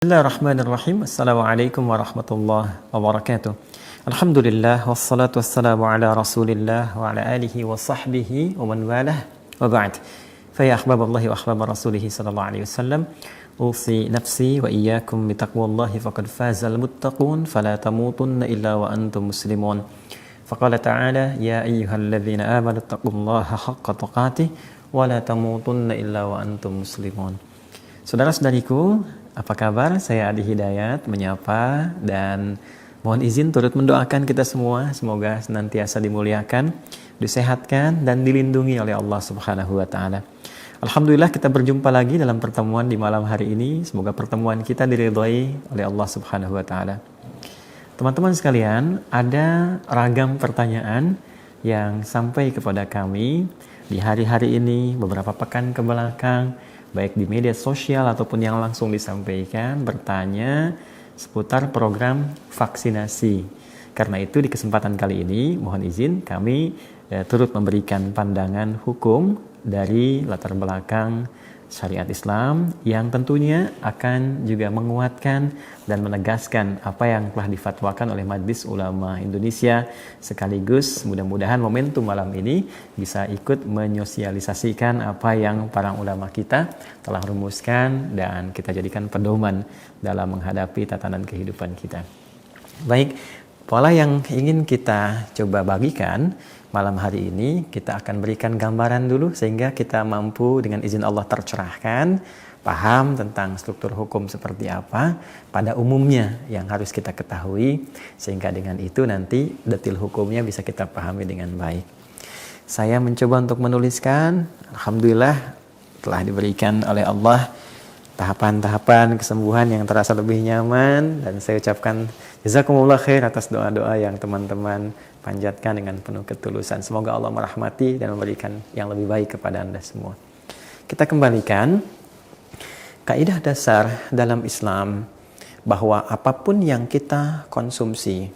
Bismillahirrahmanirrahim. Assalamualaikum warahmatullahi wabarakatuh. Alhamdulillah wassalatu wassalamu ala Rasulillah wa ala alihi wa sahbihi wa man walah wa ba'd. Fa ya ahbaballahi wa ahbab rasulih sallallahu alaihi wasallam, usi nafsi wa iyyakum bi taqwallahi faqad fazal muttaqun fala tamutunna illa wa antum muslimun. Faqala ta'ala ya ayyuhalladzina amanu taqullaha haqqa tuqatih wa la tamutunna illa wa antum muslimun. Saudara-saudariku, apa kabar? Saya Adi Hidayat menyapa dan mohon izin turut mendoakan kita semua semoga senantiasa dimuliakan, disehatkan dan dilindungi oleh Allah Subhanahu wa taala. Alhamdulillah kita berjumpa lagi dalam pertemuan di malam hari ini. Semoga pertemuan kita diridhai oleh Allah Subhanahu wa taala. Teman-teman sekalian, ada ragam pertanyaan yang sampai kepada kami di hari-hari ini, beberapa pekan ke belakang, baik di media sosial ataupun yang langsung disampaikan, bertanya seputar program vaksinasi. Karena itu di kesempatan kali ini mohon izin kami turut memberikan pandangan hukum dari latar belakang syariat Islam yang tentunya akan juga menguatkan dan menegaskan apa yang telah difatwakan oleh Majelis Ulama Indonesia, sekaligus mudah-mudahan momentum malam ini bisa ikut menyosialisasikan apa yang para ulama kita telah rumuskan dan kita jadikan pedoman dalam menghadapi tatanan kehidupan kita. Baik, pola yang ingin kita coba bagikan malam hari ini, kita akan berikan gambaran dulu sehingga kita mampu dengan izin Allah tercerahkan, paham tentang struktur hukum seperti apa pada umumnya yang harus kita ketahui, sehingga dengan itu nanti detil hukumnya bisa kita pahami dengan baik. Saya mencoba untuk menuliskan, alhamdulillah telah diberikan oleh Allah tahapan-tahapan kesembuhan yang terasa lebih nyaman, dan saya ucapkan jazakumullah khair atas doa-doa yang teman-teman panjatkan dengan penuh ketulusan. Semoga Allah merahmati dan memberikan yang lebih baik kepada Anda semua. Kita kembalikan kaidah dasar dalam Islam bahwa apapun yang kita konsumsi,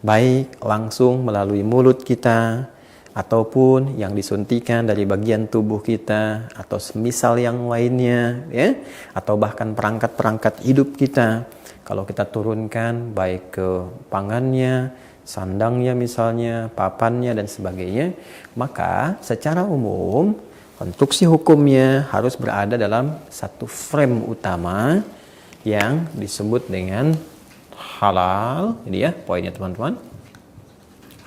baik langsung melalui mulut kita ataupun yang disuntikan dari bagian tubuh kita atau semisal yang lainnya, ya, atau bahkan perangkat-perangkat hidup kita, kalau kita turunkan baik ke pangannya, sandangnya misalnya, papannya dan sebagainya, maka secara umum konstruksi hukumnya harus berada dalam satu frame utama yang disebut dengan halal. Ini ya poinnya teman-teman,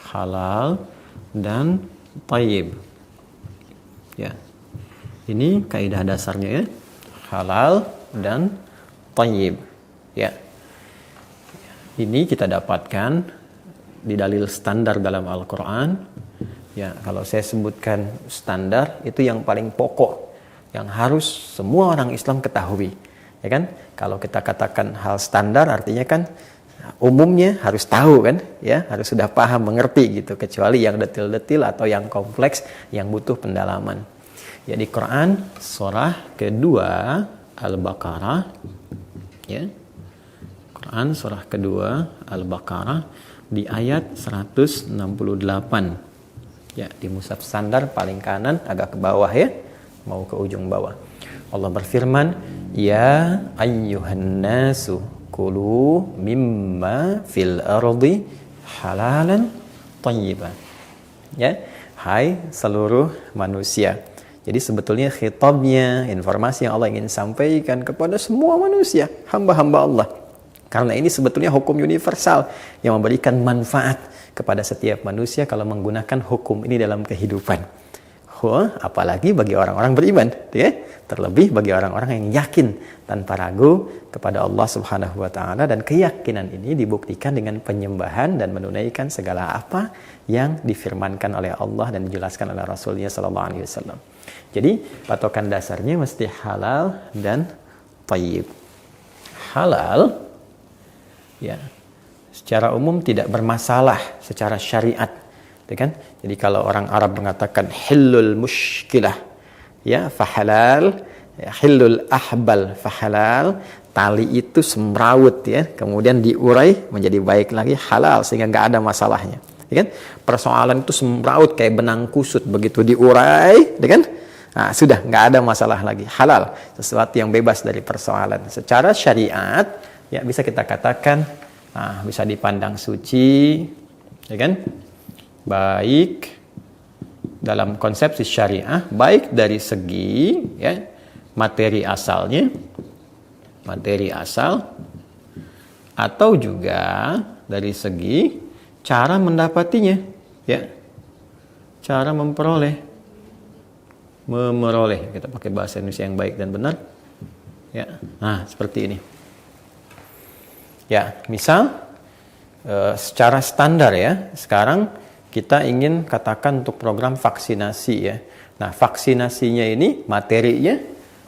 halal dan thayyib. Ya, ini kaidah dasarnya ya, halal dan thayyib. Ya, ini kita dapatkan di dalil standar dalam Al-Quran. Ya, kalau saya sebutkan standar, itu yang paling pokok, yang harus semua orang Islam ketahui. Ya kan? Kalau kita katakan hal standar, artinya kan umumnya harus tahu kan? Ya, harus sudah paham, mengerti gitu. Kecuali yang detil-detil atau yang kompleks, yang butuh pendalaman. Ya, di Quran, surah kedua Al-Baqarah. Ya, Quran surah kedua Al-Baqarah di ayat 168. Ya, di mushaf standar paling kanan agak ke bawah ya, mau ke ujung bawah. Allah berfirman, ya ayyuhan nasu kulu mimma fil ardi halalan thayyiban. Ya, hai seluruh manusia. Jadi sebetulnya khitabnya, informasi yang Allah ingin sampaikan kepada semua manusia, hamba-hamba Allah. Karena ini sebetulnya hukum universal yang memberikan manfaat kepada setiap manusia kalau menggunakan hukum ini dalam kehidupan. Apalagi bagi orang-orang beriman, ya? Terlebih bagi orang-orang yang yakin tanpa ragu kepada Allah Subhanahu wa taala, dan keyakinan ini dibuktikan dengan penyembahan dan menunaikan segala apa yang difirmankan oleh Allah dan dijelaskan oleh Rasulnya sallallahu alaihi wasallam. Jadi patokan dasarnya mesti halal dan thayyib. Halal, ya, secara umum tidak bermasalah secara syariat, ya kan? Jadi kalau orang Arab mengatakan hillul mushkilah, ya, fahalal, ya, hillul ahbal fahalal, tali itu semrawut ya, kemudian diurai menjadi baik lagi, halal, sehingga nggak ada masalahnya, ya kan? Persoalan itu semrawut kayak benang kusut, begitu diurai, ya kan? Nah, sudah nggak ada masalah lagi, halal, sesuatu yang bebas dari persoalan. Secara syariat, ya bisa kita katakan, bisa dipandang suci, ya kan? Baik dalam konsepsi syariah, baik dari segi ya materi asalnya, materi asal, atau juga dari segi cara mendapatinya, ya, cara memeroleh, kita pakai bahasa Indonesia yang baik dan benar, ya. Nah, seperti ini. Ya, misal secara standar ya, sekarang kita ingin katakan untuk program vaksinasi ya. Nah, vaksinasinya ini materinya,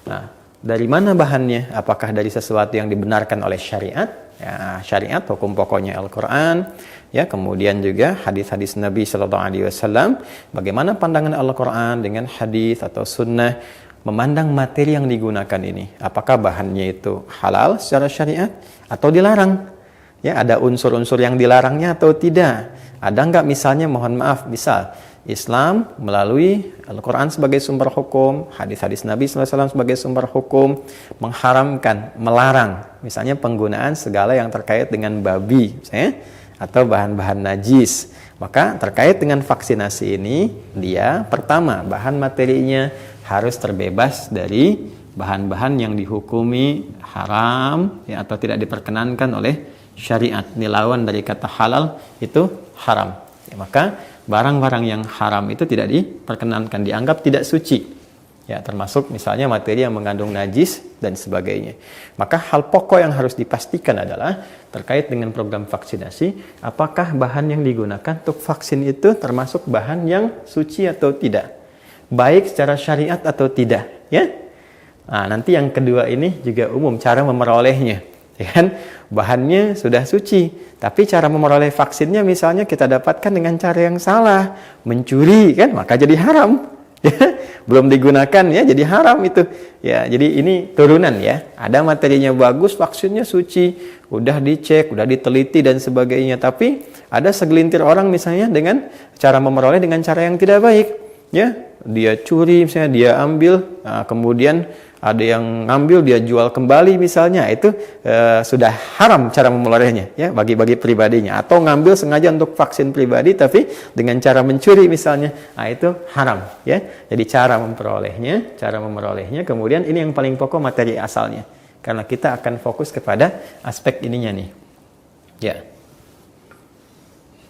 nah, dari mana bahannya? Apakah dari sesuatu yang dibenarkan oleh syariat? Ya, syariat hukum pokoknya Al-Quran. Ya, kemudian juga hadis-hadis Nabi Shallallahu Alaihi Wasallam. Bagaimana pandangan Al-Quran dengan hadis atau sunnah memandang materi yang digunakan ini? Apakah bahannya itu halal secara syariat atau dilarang? Ya, ada unsur-unsur yang dilarangnya atau tidak? Ada nggak misalnya, mohon maaf, misal Islam melalui Al-Quran sebagai sumber hukum, hadis-hadis Nabi SAW sebagai sumber hukum, mengharamkan, melarang, misalnya penggunaan segala yang terkait dengan babi, misalnya, atau bahan-bahan najis. Maka terkait dengan vaksinasi ini, dia pertama, bahan materinya harus terbebas dari bahan-bahan yang dihukumi haram, ya, atau tidak diperkenankan oleh syariat. Ini lawan dari kata halal, itu haram. Ya, maka barang-barang yang haram itu tidak diperkenankan, dianggap tidak suci. Ya, termasuk misalnya materi yang mengandung najis dan sebagainya. Maka hal pokok yang harus dipastikan adalah terkait dengan program vaksinasi, apakah bahan yang digunakan untuk vaksin itu termasuk bahan yang suci atau tidak, baik secara syariat atau tidak, ya. Nah, nanti yang kedua ini juga umum, cara memperolehnya. Ya kan? Bahannya sudah suci, tapi cara memperoleh vaksinnya misalnya kita dapatkan dengan cara yang salah, mencuri, kan, maka jadi haram. Ya, belum digunakan ya, jadi haram itu. Ya, jadi ini turunan ya. Ada materinya bagus, vaksinnya suci, udah dicek, udah diteliti dan sebagainya. Tapi ada segelintir orang misalnya dengan cara memperoleh dengan cara yang tidak baik. Ya, dia curi misalnya, dia ambil, kemudian ada yang ngambil dia jual kembali misalnya, itu sudah haram cara memperolehnya ya, bagi pribadinya, atau ngambil sengaja untuk vaksin pribadi tapi dengan cara mencuri misalnya, nah itu haram ya. Jadi cara memperolehnya, kemudian ini yang paling pokok materi asalnya, karena kita akan fokus kepada aspek ininya nih ya.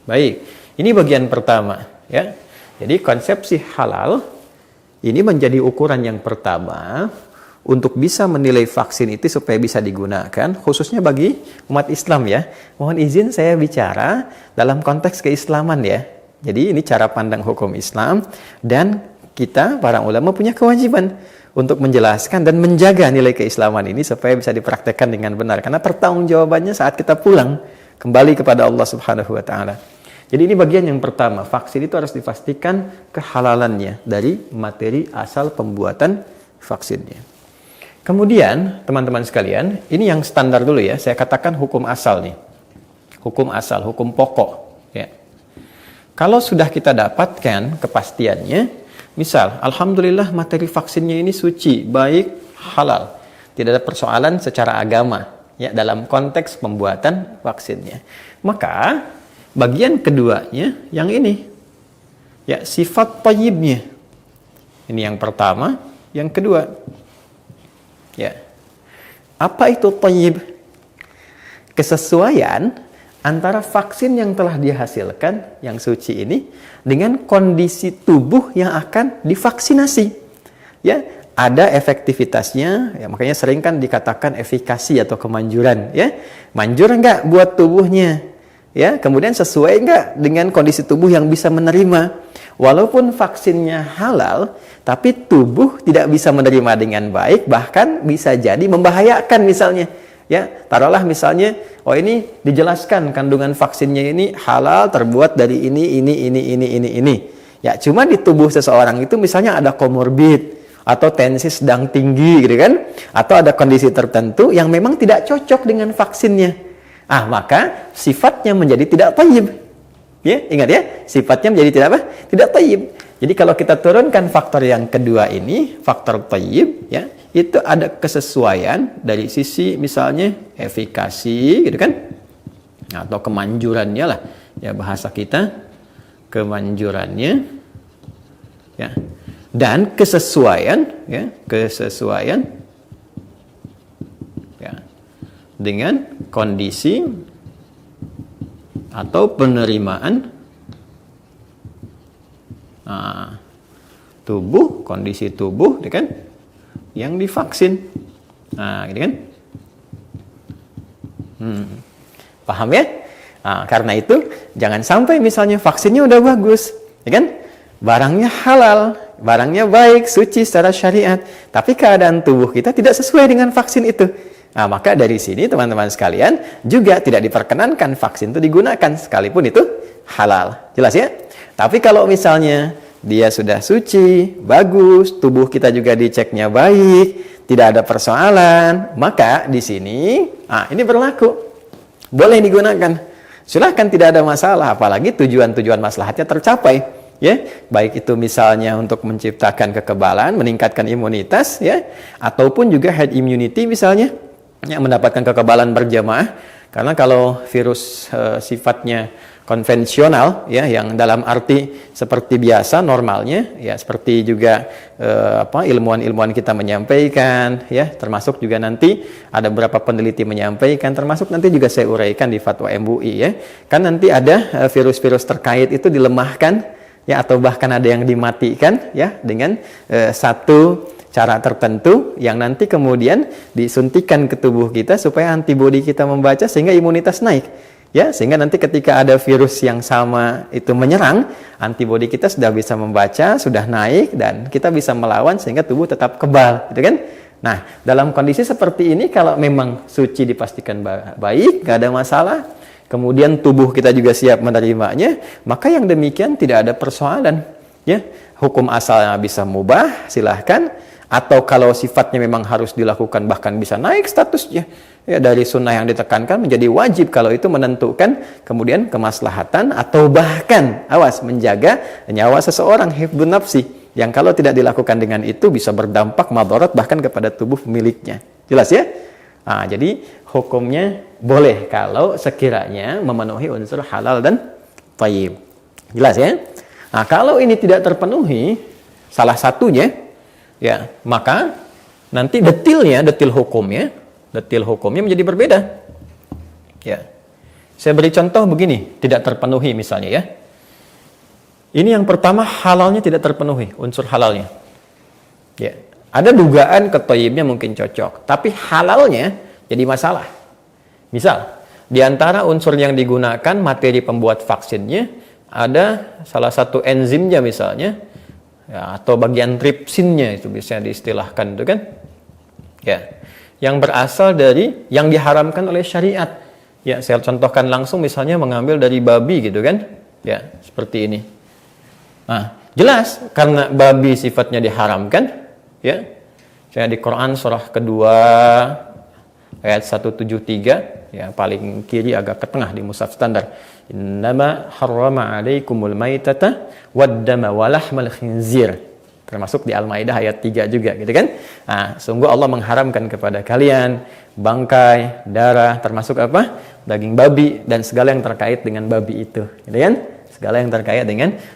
Baik, ini bagian pertama ya. Jadi konsepsi halal ini menjadi ukuran yang pertama untuk bisa menilai vaksin itu supaya bisa digunakan, khususnya bagi umat Islam ya. Mohon izin saya bicara dalam konteks keislaman ya. Jadi ini cara pandang hukum Islam, dan kita para ulama punya kewajiban untuk menjelaskan dan menjaga nilai keislaman ini supaya bisa dipraktekkan dengan benar. Karena pertanggungjawabannya saat kita pulang kembali kepada Allah Subhanahu wa taala. Jadi ini bagian yang pertama, vaksin itu harus dipastikan kehalalannya dari materi asal pembuatan vaksinnya. Kemudian, teman-teman sekalian, ini yang standar dulu ya, saya katakan hukum asal nih. Hukum asal, hukum pokok. Ya. Kalau sudah kita dapatkan kepastiannya, misal, alhamdulillah materi vaksinnya ini suci, baik, halal. Tidak ada persoalan secara agama ya dalam konteks pembuatan vaksinnya. Maka, bagian keduanya yang ini. Ya, sifat thayyibnya. Ini yang pertama, yang kedua. Ya. Apa itu thayyib? Kesesuaian antara vaksin yang telah dihasilkan yang suci ini dengan kondisi tubuh yang akan divaksinasi. Ya, ada efektivitasnya, ya, makanya sering kan dikatakan efikasi atau kemanjuran, ya. Manjur enggak buat tubuhnya? Ya, kemudian sesuai enggak dengan kondisi tubuh yang bisa menerima? Walaupun vaksinnya halal, tapi tubuh tidak bisa menerima dengan baik, bahkan bisa jadi membahayakan misalnya. Ya, taruhlah misalnya, oh ini dijelaskan kandungan vaksinnya ini halal, terbuat dari ini. Ya, cuma di tubuh seseorang itu misalnya ada komorbid atau tensi sedang tinggi gitu kan, atau ada kondisi tertentu yang memang tidak cocok dengan vaksinnya. Maka sifatnya menjadi tidak thayyib. Ya, ingat ya, sifatnya menjadi tidak apa? Tidak thayyib. Jadi kalau kita turunkan faktor yang kedua ini, faktor thayyib, ya, itu ada kesesuaian dari sisi misalnya efikasi, gitu kan? Atau kemanjurannya lah, ya bahasa kita, kemanjurannya, ya, dan kesesuaian, ya, kesesuaian, ya, dengan kondisi atau penerimaan tubuh, kondisi tubuh, gitu kan, yang divaksin. Gitu kan? Paham ya? Karena itu jangan sampai misalnya vaksinnya udah bagus, ya kan? Barangnya halal, barangnya baik, suci secara syariat, tapi keadaan tubuh kita tidak sesuai dengan vaksin itu. Maka dari sini teman-teman sekalian juga tidak diperkenankan vaksin itu digunakan sekalipun itu halal. Jelas ya? Tapi kalau misalnya dia sudah suci, bagus, tubuh kita juga diceknya baik, tidak ada persoalan, maka di sini ini berlaku. Boleh digunakan. Silahkan, tidak ada masalah, apalagi tujuan-tujuan maslahatnya tercapai. Ya, baik itu misalnya untuk menciptakan kekebalan, meningkatkan imunitas, ya, ataupun juga herd immunity misalnya, yang mendapatkan kekebalan berjamaah. Karena kalau virus sifatnya konvensional, ya, yang dalam arti seperti biasa normalnya, ya, seperti juga ilmuwan-ilmuwan kita menyampaikan, ya, termasuk juga nanti ada beberapa peneliti menyampaikan, termasuk nanti juga saya uraikan di fatwa MUI, ya, kan nanti ada virus-virus terkait itu dilemahkan, ya, atau bahkan ada yang dimatikan, ya, dengan satu cara tertentu yang nanti kemudian disuntikan ke tubuh kita supaya antibodi kita membaca sehingga imunitas naik. Ya, sehingga nanti ketika ada virus yang sama itu menyerang, antibodi kita sudah bisa membaca, sudah naik, dan kita bisa melawan sehingga tubuh tetap kebal, gitu kan? Nah, dalam kondisi seperti ini kalau memang suci dipastikan baik, nggak ada masalah, kemudian tubuh kita juga siap menerimanya, maka yang demikian tidak ada persoalan. Ya, hukum asalnya bisa mubah, silahkan. Atau kalau sifatnya memang harus dilakukan, bahkan bisa naik statusnya, ya, dari sunnah yang ditekankan menjadi wajib kalau itu menentukan kemudian kemaslahatan atau bahkan awas menjaga nyawa seseorang, hifdzun nafsi, yang kalau tidak dilakukan dengan itu bisa berdampak madarat bahkan kepada tubuh miliknya. Jelas ya? Jadi hukumnya boleh kalau sekiranya memenuhi unsur halal dan thayyib. Jelas ya? Kalau ini tidak terpenuhi salah satunya, ya, maka nanti detil hukumnya menjadi berbeda. Ya. Saya beri contoh begini, tidak terpenuhi misalnya, ya. Ini yang pertama, halalnya tidak terpenuhi, unsur halalnya. Ya. Ada dugaan kethayyibnya mungkin cocok, tapi halalnya jadi masalah. Misal, di antara unsur yang digunakan materi pembuat vaksinnya ada salah satu enzimnya misalnya, ya, atau bagian tripsinnya itu bisa diistilahkan itu kan, ya, yang berasal dari yang diharamkan oleh syariat. Ya, saya contohkan langsung misalnya mengambil dari babi gitu kan, ya, seperti ini. Jelas karena babi sifatnya diharamkan, ya. Saya di Quran surah kedua ayat 173, ya, paling kiri agak ke tengah di mushaf standar. Innama harrama 'alaikumul maitata waddama walahmal khinzir. Termasuk di Al-Maidah ayat 3 juga, gitu kan? Sungguh Allah mengharamkan kepada kalian bangkai, darah, termasuk apa? Daging babi dan segala yang terkait dengan babi itu, gitu kan? Segala yang terkait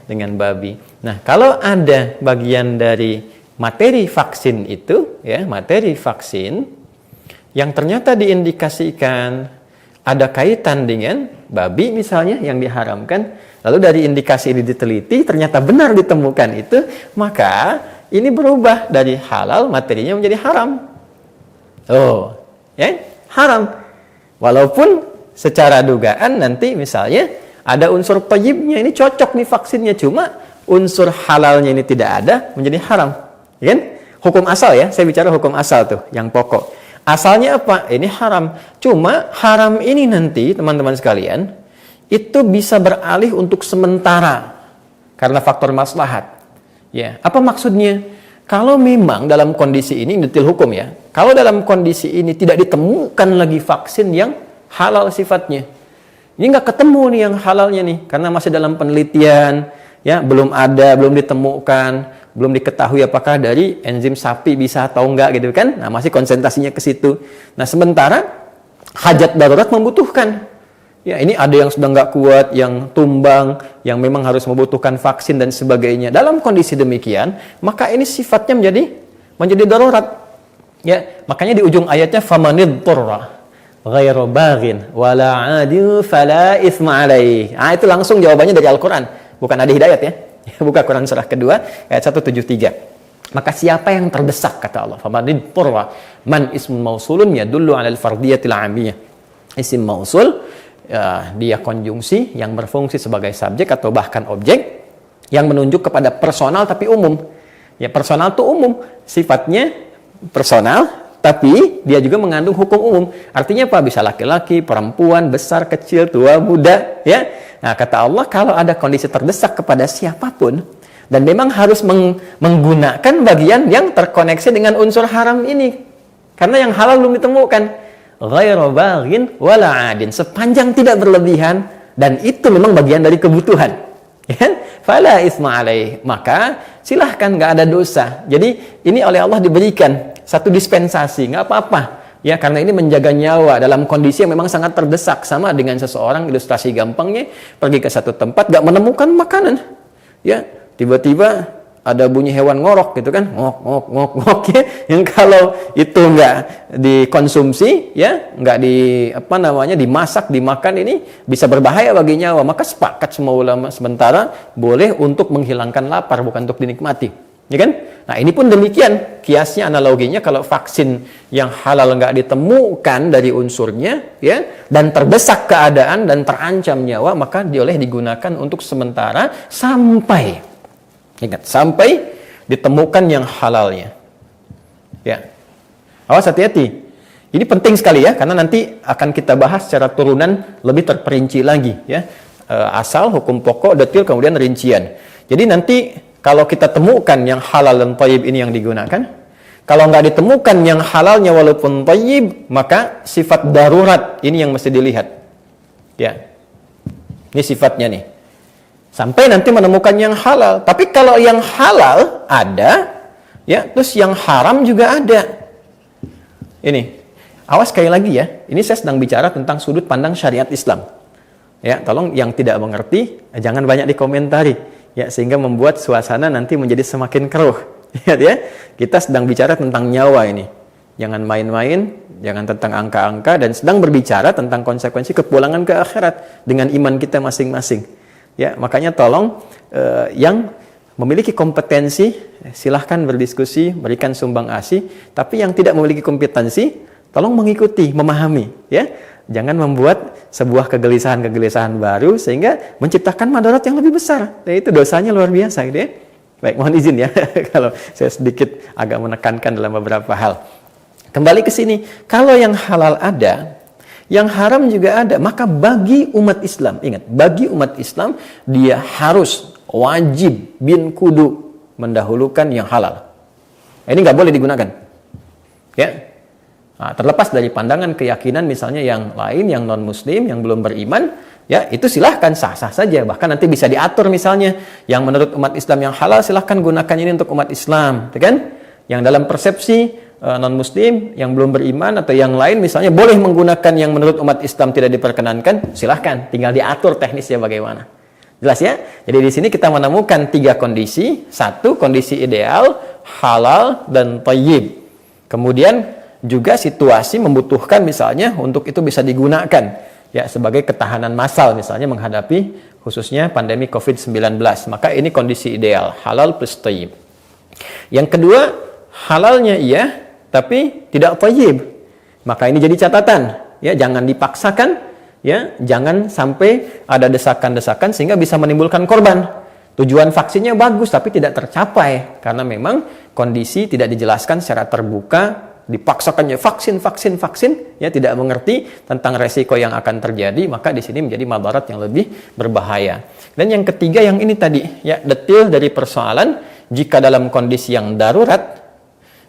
dengan babi. Nah, kalau ada bagian dari materi vaksin itu, ya, materi vaksin yang ternyata diindikasikan ada kaitan dengan babi misalnya yang diharamkan, lalu dari indikasi ini diteliti, ternyata benar ditemukan itu, maka ini berubah dari halal materinya menjadi haram. Haram. Walaupun secara dugaan nanti misalnya ada unsur thayyibnya, ini cocok nih vaksinnya, cuma unsur halalnya ini tidak ada, menjadi haram. Ya kan? Hukum asal, ya, saya bicara hukum asal tuh, yang pokok. Asalnya apa? Ini haram. Cuma haram ini nanti, teman-teman sekalian, itu bisa beralih untuk sementara karena faktor maslahat. Ya, apa maksudnya? Kalau memang dalam kondisi ini, detail hukum ya, kalau dalam kondisi ini tidak ditemukan lagi vaksin yang halal sifatnya, Ini nggak ketemu nih yang halalnya nih, karena masih dalam penelitian, ya belum ada, belum ditemukan, belum diketahui apakah dari enzim sapi bisa atau enggak gitu kan. Nah, masih konsentrasinya ke situ. Nah, sementara hajat darurat membutuhkan. Ya, ini ada yang sudah nggak kuat, yang tumbang, yang memang harus membutuhkan vaksin dan sebagainya. Dalam kondisi demikian, maka ini sifatnya menjadi darurat. Ya, makanya di ujung ayatnya famanid turra ghairu baghin wala 'adil fala itsma alaih. Ah, itu langsung jawabannya dari Al-Qur'an, bukan ada hidayat ya. Buka Quran surah kedua ayat 173. Maka siapa yang terdesak kata Allah, famanid turra, man ismun mausulun yadullu 'alal fardiyatil 'amiyah. Isim mausul ya, dia konjungsi yang berfungsi sebagai subjek atau bahkan objek yang menunjuk kepada personal tapi umum. Ya, personal itu umum, sifatnya personal, tapi dia juga mengandung hukum umum. Artinya apa? Bisa laki-laki, perempuan, besar, kecil, tua, muda, ya. Nah, kata Allah, kalau ada kondisi terdesak kepada siapapun dan memang harus menggunakan bagian yang terkoneksi dengan unsur haram ini. Karena yang halal belum ditemukan. Ghairu baghin wala 'adin, sepanjang tidak berlebihan dan itu memang bagian dari kebutuhan. Ya, fala isma alaih, maka silahkan, nggak ada dosa. Jadi ini oleh Allah diberikan satu dispensasi, nggak apa-apa ya, karena ini menjaga nyawa dalam kondisi yang memang sangat terdesak. Sama dengan seseorang, ilustrasi gampangnya, pergi ke satu tempat nggak menemukan makanan, ya tiba-tiba ada bunyi hewan ngorok gitu kan, ngok ngok ngok ngok ya, yang kalau itu nggak dikonsumsi ya, nggak dimasak, dimakan, ini bisa berbahaya bagi nyawa. Maka sepakat semua ulama sementara boleh untuk menghilangkan lapar, bukan untuk dinikmati, ya kan? Nah, ini pun demikian kiasnya, analoginya, kalau vaksin yang halal nggak ditemukan dari unsurnya ya, dan terdesak keadaan dan terancam nyawa, maka boleh digunakan untuk sementara sampai, ingat, sampai ditemukan yang halalnya. Ya. Awas, hati-hati. Ini penting sekali ya, karena nanti akan kita bahas secara turunan lebih terperinci lagi ya. Asal, hukum pokok, detil, kemudian rincian. Jadi nanti kalau kita temukan yang halal dan thayyib ini yang digunakan, kalau nggak ditemukan yang halalnya walaupun thayyib, maka sifat darurat ini yang mesti dilihat. Ya. Ini sifatnya nih. Sampai nanti menemukan yang halal. Tapi kalau yang halal ada, ya, terus yang haram juga ada. Ini, awas sekali lagi ya. Ini saya sedang bicara tentang sudut pandang syariat Islam. Ya, tolong yang tidak mengerti jangan banyak dikomentari, ya, sehingga membuat suasana nanti menjadi semakin keruh. Ya, kita sedang bicara tentang nyawa ini. Jangan main-main, jangan tentang angka-angka, dan sedang berbicara tentang konsekuensi kepulangan ke akhirat dengan iman kita masing-masing. Ya, makanya tolong yang memiliki kompetensi silahkan berdiskusi, berikan sumbang asi, tapi yang tidak memiliki kompetensi tolong mengikuti, memahami, ya. Jangan membuat sebuah kegelisahan-kegelisahan baru sehingga menciptakan madarat yang lebih besar. Dan itu dosanya luar biasa gitu ya. Baik, mohon izin ya kalau saya sedikit agak menekankan dalam beberapa hal. Kembali ke sini, kalau yang halal ada, yang haram juga ada, maka bagi umat Islam, ingat, bagi umat Islam, dia harus wajib bin kudu mendahulukan yang halal. Ini nggak boleh digunakan. Ya. Nah, terlepas dari pandangan keyakinan misalnya yang lain, yang non-muslim, yang belum beriman, ya itu silahkan, sah-sah saja. Bahkan nanti bisa diatur misalnya, yang menurut umat Islam yang halal silahkan gunakan ini untuk umat Islam, kan? Yang dalam persepsi non-muslim yang belum beriman atau yang lain misalnya boleh menggunakan yang menurut umat Islam tidak diperkenankan, silahkan, tinggal diatur teknisnya bagaimana. Jelas ya? Jadi di sini kita menemukan 3 kondisi. 1, kondisi ideal, halal dan thayyib. Kemudian juga situasi membutuhkan misalnya untuk itu bisa digunakan ya sebagai ketahanan massal misalnya menghadapi khususnya pandemi COVID-19. Maka ini kondisi ideal, halal plus thayyib. Yang kedua, halalnya iya tapi tidak thayyib. Maka ini jadi catatan, ya, jangan dipaksakan, ya, jangan sampai ada desakan-desakan sehingga bisa menimbulkan korban. Tujuan vaksinnya bagus tapi tidak tercapai karena memang kondisi tidak dijelaskan secara terbuka, dipaksakannya vaksin, ya, tidak mengerti tentang resiko yang akan terjadi, maka di sini menjadi madarat yang lebih berbahaya. Dan yang ketiga yang ini tadi, ya, detil dari persoalan, jika dalam kondisi yang darurat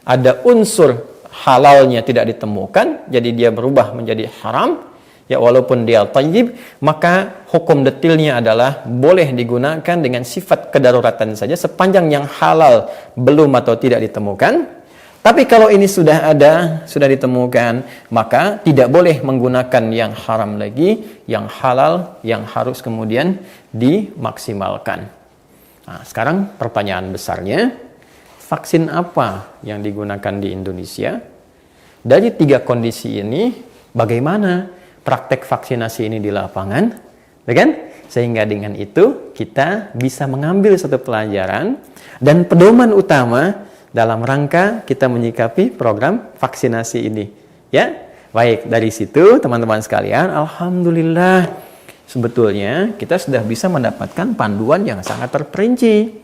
ada unsur halalnya tidak ditemukan, jadi dia berubah menjadi haram, ya walaupun dia thayyib, maka hukum detilnya adalah boleh digunakan dengan sifat kedaruratan saja sepanjang yang halal belum atau tidak ditemukan. Tapi kalau ini sudah ada, sudah ditemukan, maka tidak boleh menggunakan yang haram lagi, yang halal yang harus kemudian dimaksimalkan. Nah, sekarang pertanyaan besarnya, vaksin apa yang digunakan di Indonesia? Dari 3 kondisi ini, bagaimana praktek vaksinasi ini di lapangan? Ya kan? Sehingga dengan itu kita bisa mengambil satu pelajaran dan pedoman utama dalam rangka kita menyikapi program vaksinasi ini. Ya, baik, dari situ teman-teman sekalian, alhamdulillah sebetulnya kita sudah bisa mendapatkan panduan yang sangat terperinci.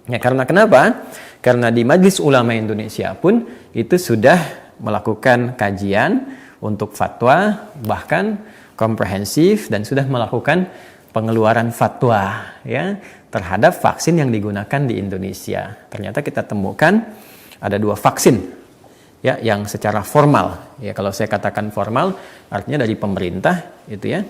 Ya, karena kenapa? Karena di Majelis Ulama Indonesia pun itu sudah melakukan kajian untuk fatwa, bahkan komprehensif, dan sudah melakukan pengeluaran fatwa ya terhadap vaksin yang digunakan di Indonesia. Ternyata kita temukan ada 2 vaksin ya yang secara formal, ya kalau saya katakan formal artinya dari pemerintah itu ya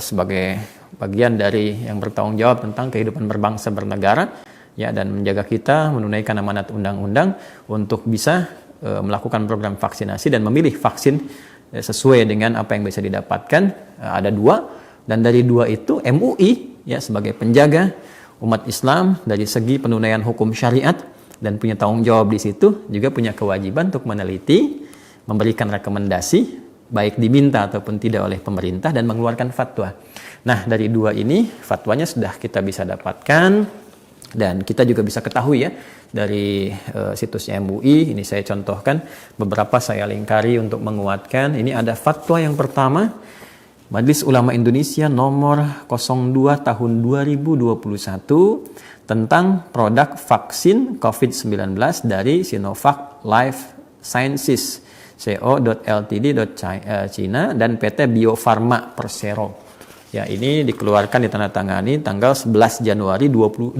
sebagai bagian dari yang bertanggung jawab tentang kehidupan berbangsa bernegara ya, dan menjaga kita menunaikan amanat undang-undang untuk bisa melakukan program vaksinasi dan memilih vaksin sesuai dengan apa yang bisa didapatkan. Ada 2, dan dari 2 itu MUI ya sebagai penjaga umat Islam dari segi penunaian hukum syariat dan punya tanggung jawab di situ, juga punya kewajiban untuk meneliti, memberikan rekomendasi baik diminta ataupun tidak oleh pemerintah, dan mengeluarkan fatwa. Nah, dari 2 ini fatwanya sudah kita bisa dapatkan, dan kita juga bisa ketahui ya dari situsnya MUI. Ini saya contohkan beberapa, saya lingkari untuk menguatkan. Ini ada fatwa yang pertama, Majelis Ulama Indonesia nomor 02 tahun 2021 tentang produk vaksin COVID-19 dari Sinovac Life Sciences co.ltd. China dan PT Bio Farma Persero. Ya, ini dikeluarkan ditandatangani tanggal 11 Januari 2021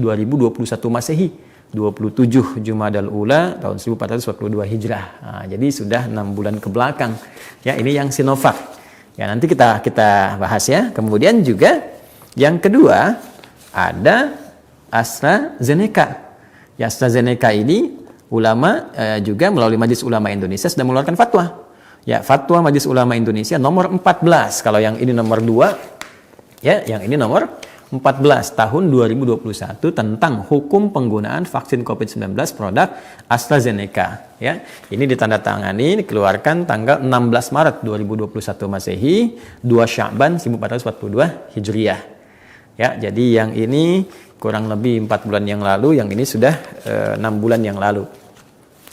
Masehi, 27 Jumadal Ula tahun 1442 Hijrah. Nah, jadi sudah 6 bulan ke belakang. Ya, ini yang Sinovac. Ya, nanti kita bahas ya. Kemudian juga yang kedua ada AstraZeneca. Ya, AstraZeneca ini ulama juga melalui Majelis Ulama Indonesia sudah mengeluarkan fatwa. Ya, fatwa Majelis Ulama Indonesia nomor 14. Kalau yang ini nomor 2, ya, yang ini nomor 14 tahun 2021 tentang hukum penggunaan vaksin COVID-19 produk AstraZeneca. Ya, ini ditandatangani, dikeluarkan tanggal 16 Maret 2021 Masehi, 2 Sya'ban 1442 Hijriah. Ya, jadi yang ini kurang lebih 4 bulan yang lalu, yang ini sudah 6 bulan yang lalu.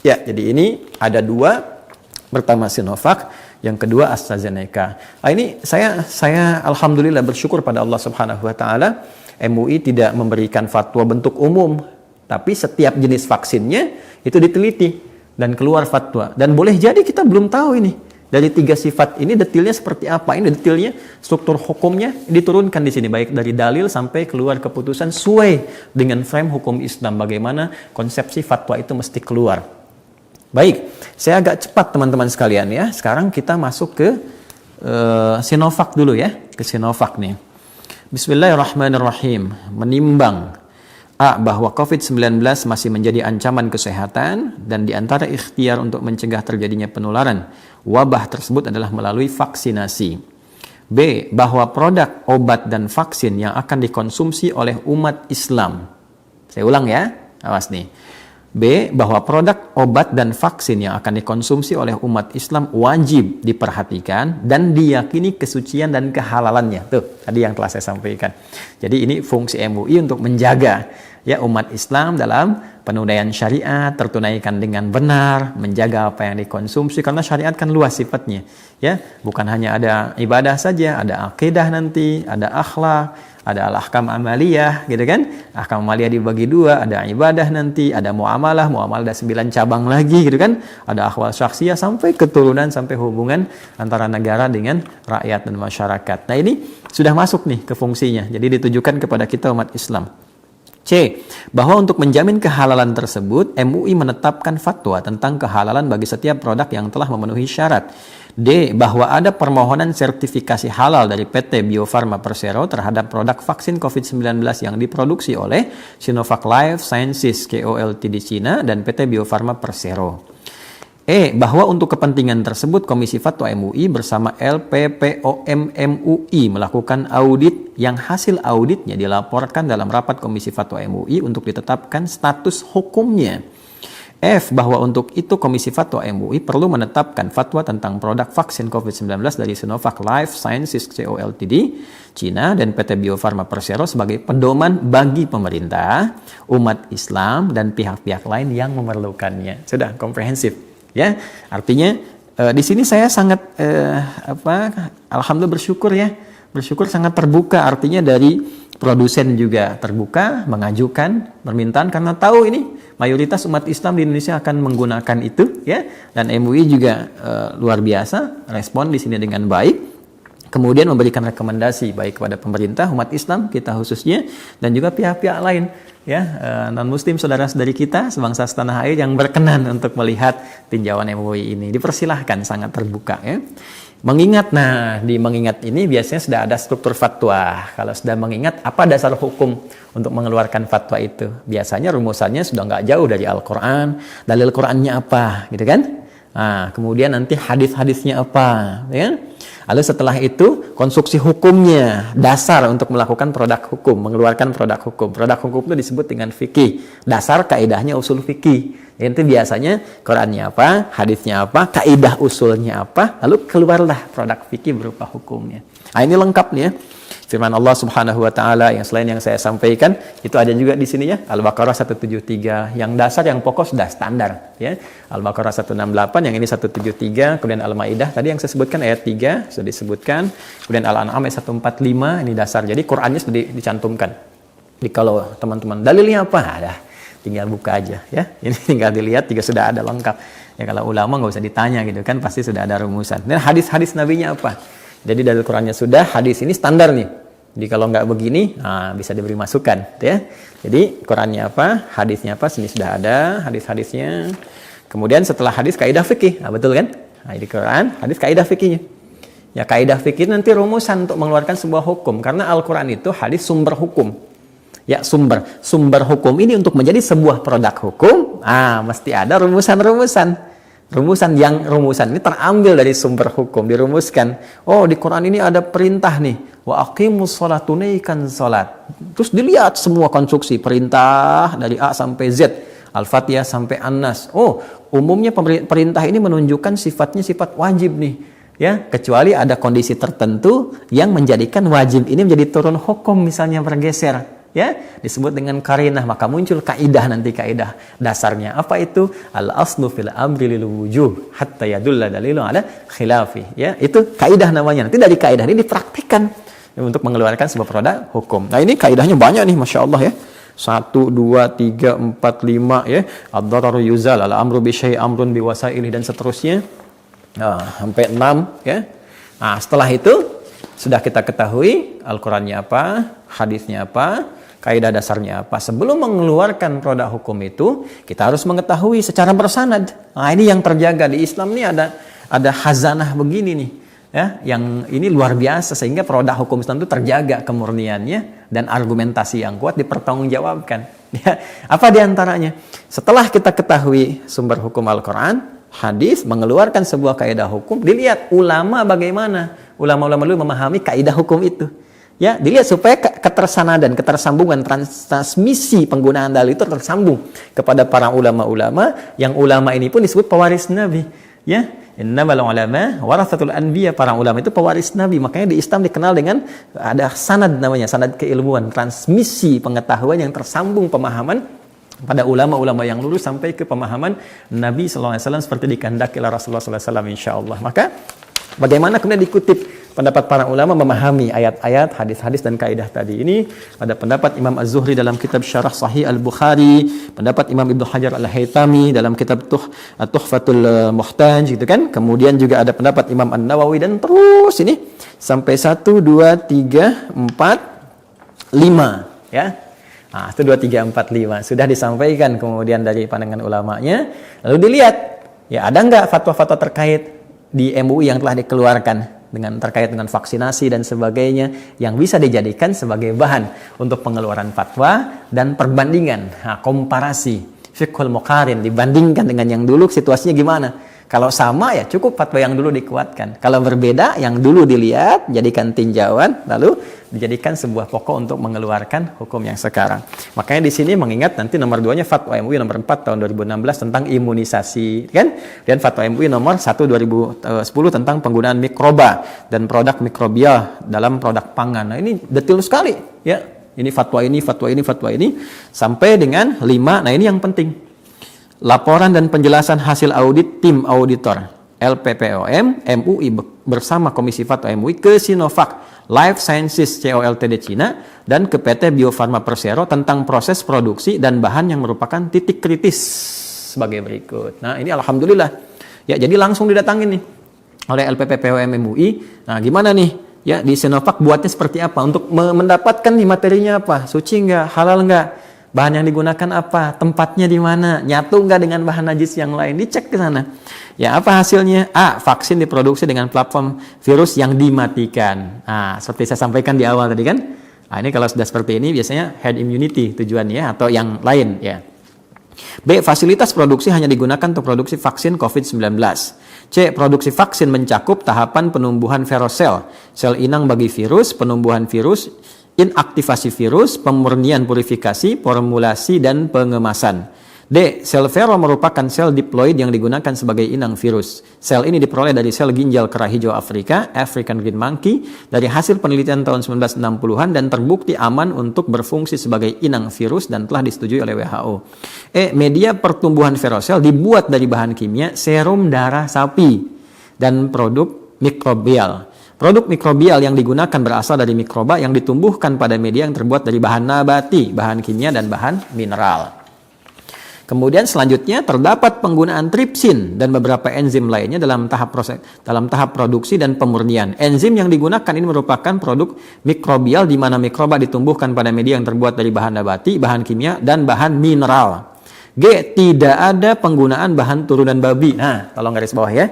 Ya, jadi ini ada 2, pertama Sinovac, yang kedua AstraZeneca. Ini saya alhamdulillah bersyukur pada Allah Subhanahu wa taala, MUI tidak memberikan fatwa bentuk umum, tapi setiap jenis vaksinnya itu diteliti dan keluar fatwa. Dan boleh jadi kita belum tahu ini dari 3 sifat ini detailnya seperti apa. Ini detailnya, struktur hukumnya diturunkan di sini, baik dari dalil sampai keluar keputusan sesuai dengan frame hukum Islam, bagaimana konsepsi fatwa itu mesti keluar. Baik, saya agak cepat teman-teman sekalian ya. Sekarang kita masuk ke Sinovac dulu ya, ke Sinovac nih. Bismillahirrahmanirrahim. Menimbang bahwa COVID-19 masih menjadi ancaman kesehatan, dan di antara ikhtiar untuk mencegah terjadinya penularan wabah tersebut adalah melalui vaksinasi. B. Bahwa produk obat dan vaksin yang akan dikonsumsi oleh umat Islam. Saya ulang ya, awas nih. B. Bahwa produk obat dan vaksin yang akan dikonsumsi oleh umat Islam wajib diperhatikan dan diyakini kesucian dan kehalalannya. Tuh, tadi yang telah saya sampaikan. Jadi ini fungsi MUI untuk menjaga ya umat Islam dalam penunaian syariat, tertunaikan dengan benar, menjaga apa yang dikonsumsi, karena syariat kan luas sifatnya. Ya, bukan hanya ada ibadah saja, ada akidah nanti, ada akhlak, ada al-ahkam amaliyah, gitu kan? Ahkam amaliyah dibagi 2, ada ibadah nanti, ada muamalah ada 9 cabang lagi, gitu kan? Ada akhwal syakhsiyah sampai keturunan, sampai hubungan antara negara dengan rakyat dan masyarakat. Nah, ini sudah masuk nih ke fungsinya. Jadi ditujukan kepada kita umat Islam. C. Bahwa untuk menjamin kehalalan tersebut, MUI menetapkan fatwa tentang kehalalan bagi setiap produk yang telah memenuhi syarat. D. Bahwa ada permohonan sertifikasi halal dari PT Bio Farma Persero terhadap produk vaksin COVID-19 yang diproduksi oleh Sinovac Life Sciences Co. Ltd Cina dan PT Bio Farma Persero. E. Bahwa untuk kepentingan tersebut Komisi Fatwa MUI bersama LPPOM MUI melakukan audit yang hasil auditnya dilaporkan dalam rapat Komisi Fatwa MUI untuk ditetapkan status hukumnya. F. Bahwa untuk itu Komisi Fatwa MUI perlu menetapkan fatwa tentang produk vaksin COVID-19 dari Sinovac Life Sciences Co. Ltd Cina dan PT Bio Farma Persero sebagai pedoman bagi pemerintah, umat Islam dan pihak-pihak lain yang memerlukannya. Sudah komprehensif, ya. Artinya di sini saya sangat alhamdulillah bersyukur, ya. Bersyukur sangat terbuka, artinya dari produsen juga terbuka mengajukan permintaan karena tahu ini mayoritas umat Islam di Indonesia akan menggunakan itu, ya. Dan MUI juga luar biasa respon di sini dengan baik. Kemudian memberikan rekomendasi baik kepada pemerintah, umat Islam kita khususnya, dan juga pihak-pihak lain, ya, non-muslim saudara-saudari kita sebangsa setanah air yang berkenan untuk melihat tinjauan MUI ini. Dipersilahkan, sangat terbuka, ya. Mengingat, di mengingat ini biasanya sudah ada struktur fatwa. Kalau sudah mengingat, apa dasar hukum untuk mengeluarkan fatwa itu? Biasanya rumusannya sudah nggak jauh dari Al-Quran, dalil Qurannya apa, gitu kan? Nah, kemudian nanti hadis-hadisnya apa, ya kan? Lalu setelah itu konstruksi hukumnya, dasar untuk melakukan produk hukum, mengeluarkan produk hukum. Produk hukum itu disebut dengan fikih. Dasar kaidahnya usul fikih. Itu biasanya Qurannya apa, hadisnya apa, kaidah usulnya apa, lalu keluarlah produk fikih berupa hukumnya. Nah, ini lengkap nih, ya. Firman Allah Subhanahu wa taala yang selain yang saya sampaikan itu ada juga di sini, ya. Al-Baqarah 173 yang dasar, yang pokok sudah standar, ya. Al-Baqarah 168, yang ini 173, kemudian Al-Maidah tadi yang saya sebutkan ayat 3 sudah disebutkan, kemudian Al-An'am ayat 145 ini dasar. Jadi Qur'annya sudah dicantumkan. Jadi kalau teman-teman dalilnya apa? Ada. Tinggal buka aja, ya. Ini tinggal dilihat juga sudah ada lengkap. Ya kalau ulama nggak usah ditanya gitu kan, pasti sudah ada rumusan. Dan hadis-hadis nabinya apa? Jadi dari Qurannya sudah, hadis ini standar nih. Jadi kalau nggak begini, bisa diberi masukan, ya. Jadi Qurannya apa, hadisnya apa, sini sudah ada hadis-hadisnya. Kemudian setelah hadis kaidah fikih, betul kan? Di Quran, hadis kaidah fikihnya. Ya kaidah fikih nanti rumusan untuk mengeluarkan sebuah hukum, karena Al-Quran itu hadis sumber hukum. Ya sumber hukum ini untuk menjadi sebuah produk hukum, mesti ada rumusan-rumusan. Rumusan ini terambil dari sumber hukum, dirumuskan. Oh, di Quran ini ada perintah nih, wa aqimus sholat, tunaikan sholat. Terus dilihat semua konstruksi perintah dari A sampai Z, Al-Fatihah sampai An-Nas. Oh, umumnya perintah ini menunjukkan sifatnya sifat wajib nih, ya. Kecuali ada kondisi tertentu yang menjadikan wajib ini menjadi turun hukum, misalnya bergeser. Ya, disebut dengan qarinah, maka muncul kaidah, nanti kaidah dasarnya apa itu? Al aslu fil amri lil wujuh hatta yadulla dalilun ala khilafi, ya. Itu kaidah namanya. Nanti dari kaidah ini dipraktikkan untuk mengeluarkan sebuah produk hukum. Nah, ini kaidahnya banyak nih, Masya Allah, ya. 1, 2, 3, 4, 5, ya. Ad-dararu yuzal, al-amru bi syai' amrun bi wasailih, dan seterusnya. Sampai 6, ya. Nah, setelah itu sudah kita ketahui Al-Qur'annya apa, hadisnya apa, kaidah dasarnya apa. Sebelum mengeluarkan produk hukum itu, kita harus mengetahui secara bersanad. Nah, ini yang terjaga di Islam ini, ada khazanah begini nih, ya, yang ini luar biasa, sehingga produk hukum Islam itu terjaga kemurniannya dan argumentasi yang kuat dipertanggungjawabkan. Ya, apa diantaranya? Setelah kita ketahui sumber hukum Al-Quran, hadis, mengeluarkan sebuah kaidah hukum, dilihat ulama bagaimana. Ulama-ulama dulu memahami kaidah hukum itu. Ya, dilihat supaya ketersanadan, ketersambungan, transmisi penggunaan dalil itu tersambung kepada para ulama-ulama, yang ulama ini pun disebut pewaris Nabi. Ya, innamal ulama waratsatul anbiya, para ulama itu pewaris Nabi. Makanya di Islam dikenal dengan ada sanad, namanya sanad keilmuan, transmisi pengetahuan yang tersambung pemahaman pada ulama-ulama yang lurus sampai ke pemahaman Nabi sallallahu alaihi wasallam seperti dikehendaki oleh Rasulullah sallallahu alaihi wasallam, insyaallah. Maka bagaimana kemudian dikutip pendapat para ulama memahami ayat-ayat, hadis-hadis, dan kaidah tadi ini? Ada pendapat Imam Az-Zuhri dalam kitab Syarah Sahih Al-Bukhari, pendapat Imam Ibnu Hajar Al-Haytami dalam kitab Tuhfatul Muhtaj, gitu kan. Kemudian juga ada pendapat Imam An-Nawawi, dan terus ini sampai 1, 2, 3, 4, 5, ya. 1, 2, 3, 4, 5 sudah disampaikan kemudian dari pandangan ulamanya. Lalu dilihat, ya ada nggak fatwa-fatwa terkait di MUI yang telah dikeluarkan dengan terkait dengan vaksinasi dan sebagainya yang bisa dijadikan sebagai bahan untuk pengeluaran fatwa dan perbandingan, komparasi fiqhul muqarin, dibandingkan dengan yang dulu situasinya gimana. Kalau sama ya cukup fatwa yang dulu dikuatkan. Kalau berbeda yang dulu dilihat jadikan tinjauan lalu dijadikan sebuah pokok untuk mengeluarkan hukum yang sekarang. Makanya di sini mengingat nanti nomor 2-nya fatwa MUI nomor 4 tahun 2016 tentang imunisasi kan. Dan fatwa MUI nomor 1 2010 tentang penggunaan mikroba dan produk mikrobial dalam produk pangan. Nah, ini detail sekali ya. Ini fatwa ini, fatwa ini, fatwa ini sampai dengan 5. Nah, ini yang penting. Laporan dan penjelasan hasil audit tim auditor LPPOM MUI bersama Komisi Fatwa MUI ke Sinovac Life Sciences CO Ltd Cina dan ke PT Bio Farma Persero tentang proses produksi dan bahan yang merupakan titik kritis sebagai berikut. Nah, ini alhamdulillah. Ya, jadi langsung didatangin nih oleh LPPOM MUI. Nah, gimana nih? Ya, di Sinovac buatnya seperti apa untuk mendapatkan nih materinya apa? Suci enggak? Halal enggak? Bahan yang digunakan apa? Tempatnya di mana? Nyatu nggak dengan bahan najis yang lain? Dicek ke sana. Ya, apa hasilnya? A. Vaksin diproduksi dengan platform virus yang dimatikan. Nah, seperti saya sampaikan di awal tadi kan. Nah, ini kalau sudah seperti ini biasanya herd immunity tujuannya atau yang lain ya. B. Fasilitas produksi hanya digunakan untuk produksi vaksin COVID-19. C. Produksi vaksin mencakup tahapan penumbuhan verosel, sel inang bagi virus, penumbuhan virus, inaktivasi virus, pemurnian purifikasi, formulasi, dan pengemasan. D. Sel vero merupakan sel diploid yang digunakan sebagai inang virus. Sel ini diperoleh dari sel ginjal kera hijau Afrika, African Green Monkey, dari hasil penelitian tahun 1960-an dan terbukti aman untuk berfungsi sebagai inang virus dan telah disetujui oleh WHO. E. Media pertumbuhan verosel dibuat dari bahan kimia, serum darah sapi, dan produk mikrobial. Produk mikrobial yang digunakan berasal dari mikroba yang ditumbuhkan pada media yang terbuat dari bahan nabati, bahan kimia, dan bahan mineral. Kemudian selanjutnya terdapat penggunaan tripsin dan beberapa enzim lainnya dalam tahap produksi dan pemurnian. Enzim yang digunakan ini merupakan produk mikrobial di mana mikroba ditumbuhkan pada media yang terbuat dari bahan nabati, bahan kimia, dan bahan mineral. G. Tidak ada penggunaan bahan turunan babi. Nah, tolong garis bawah ya.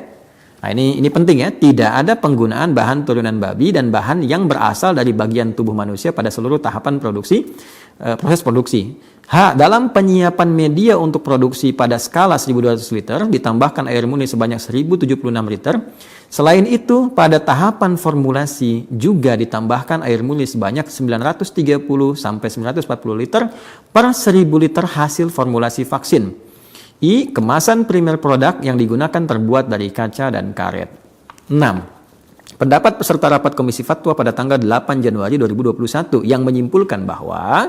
Nah, ini penting ya, tidak ada penggunaan bahan turunan babi dan bahan yang berasal dari bagian tubuh manusia pada seluruh tahapan proses produksi. H. Dalam penyiapan media untuk produksi pada skala 1200 liter ditambahkan air murni sebanyak 1076 liter. Selain itu, pada tahapan formulasi juga ditambahkan air murni sebanyak 930 sampai 940 liter per 1000 liter hasil formulasi vaksin. I. Kemasan primer produk yang digunakan terbuat dari kaca dan karet. 6. Pendapat peserta rapat Komisi Fatwa pada tanggal 8 Januari 2021 yang menyimpulkan bahwa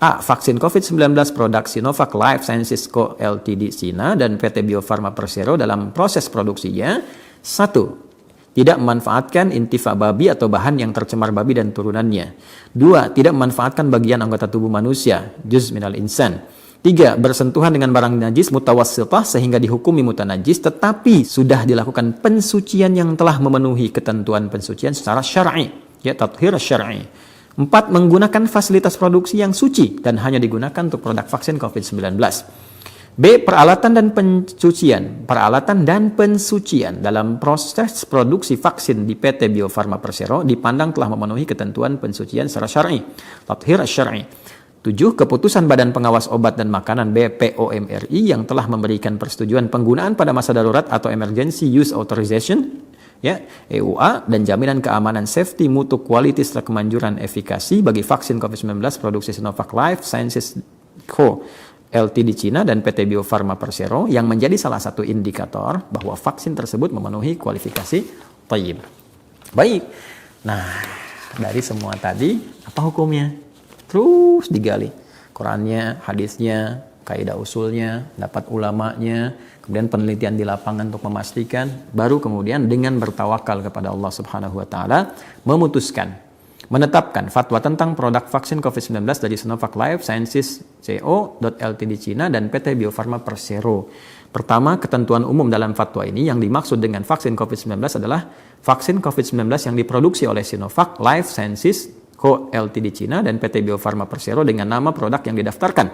A. Vaksin COVID-19 produk Sinovac Life Sciences Co. Ltd Cina dan PT Bio Farma Persero dalam proses produksinya 1. Tidak memanfaatkan intifa babi atau bahan yang tercemar babi dan turunannya. 2. Tidak memanfaatkan bagian anggota tubuh manusia, juz minal insan. 3. Bersentuhan dengan barang najis mutawassitah sehingga dihukumi mutanajis tetapi sudah dilakukan pensucian yang telah memenuhi ketentuan pensucian secara syar'i, ya tathhir syar'i. 4. Menggunakan fasilitas produksi yang suci dan hanya digunakan untuk produk vaksin COVID-19. B. Peralatan dan pensucian dalam proses produksi vaksin di PT Bio Farma Persero dipandang telah memenuhi ketentuan pensucian secara syar'i, tathhir syar'i. 7. Keputusan Badan Pengawas Obat dan Makanan BPOM RI yang telah memberikan persetujuan penggunaan pada masa darurat atau Emergency Use Authorization ya, EUA dan jaminan keamanan safety mutu quality serta kemanjuran efikasi bagi vaksin COVID-19 produksi Sinovac Life Sciences Co. Ltd Cina dan PT Bio Farma Persero yang menjadi salah satu indikator bahwa vaksin tersebut memenuhi kualifikasi thayyib. Baik. Nah, dari semua tadi apa hukumnya? Terus digali Qurannya, hadisnya, kaidah usulnya, dapat ulamanya, kemudian penelitian di lapangan untuk memastikan, baru kemudian dengan bertawakal kepada Allah Subhanahu wa taala menetapkan fatwa tentang produk vaksin COVID-19 dari Sinovac Life Sciences Co. Ltd Cina dan PT Bio Farma Persero. Pertama, ketentuan umum dalam fatwa ini yang dimaksud dengan vaksin COVID-19 adalah vaksin COVID-19 yang diproduksi oleh Sinovac Life Sciences Co. Ltd Cina dan PT Bio Farma Persero dengan nama produk yang didaftarkan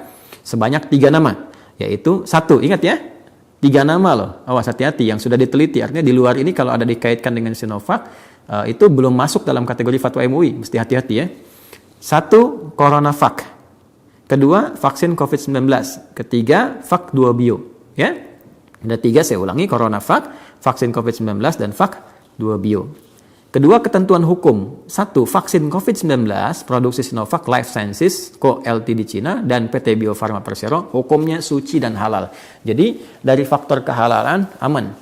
sebanyak 3 nama, yaitu 1, ingat ya, 3 nama loh, awas hati-hati yang sudah diteliti. Artinya di luar ini kalau ada dikaitkan dengan Sinovac, itu belum masuk dalam kategori fatwa MUI, mesti hati-hati ya. 1, CoronaVac. Kedua, vaksin COVID-19. Ketiga, Vac 2 Bio. Ya, ada 3, saya ulangi, CoronaVac, vaksin COVID-19, dan Vac 2 Bio. Kedua, ketentuan hukum. 1, vaksin COVID-19 produksi Sinovac Life Sciences Co. Ltd Cina dan PT Bio Farma Persero, hukumnya suci dan halal. Jadi dari faktor kehalalan aman.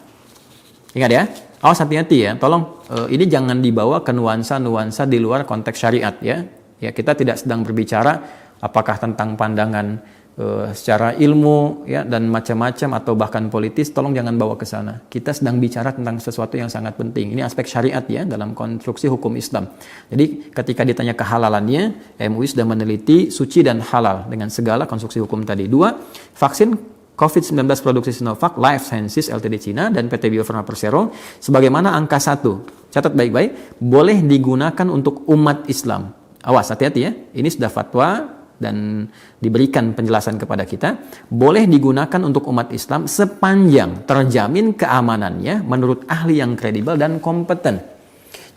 Ingat ya, awas hati-hati ya. Tolong ini jangan dibawa ke nuansa-nuansa di luar konteks syariat ya. Ya, kita tidak sedang berbicara apakah tentang pandangan secara ilmu ya dan macam-macam atau bahkan politis, tolong jangan bawa ke sana. Kita sedang bicara tentang sesuatu yang sangat penting. Ini aspek syariat ya dalam konstruksi hukum Islam. Jadi ketika ditanya kehalalannya, MUI sudah meneliti suci dan halal dengan segala konstruksi hukum tadi. 2, vaksin COVID-19 produksi Sinovac Life Sciences Ltd Cina dan PT Bio Farma Persero sebagaimana angka 1. Catat baik-baik, boleh digunakan untuk umat Islam. Awas hati-hati ya. Ini sudah fatwa dan diberikan penjelasan kepada kita, boleh digunakan untuk umat Islam sepanjang terjamin keamanannya menurut ahli yang kredibel dan kompeten.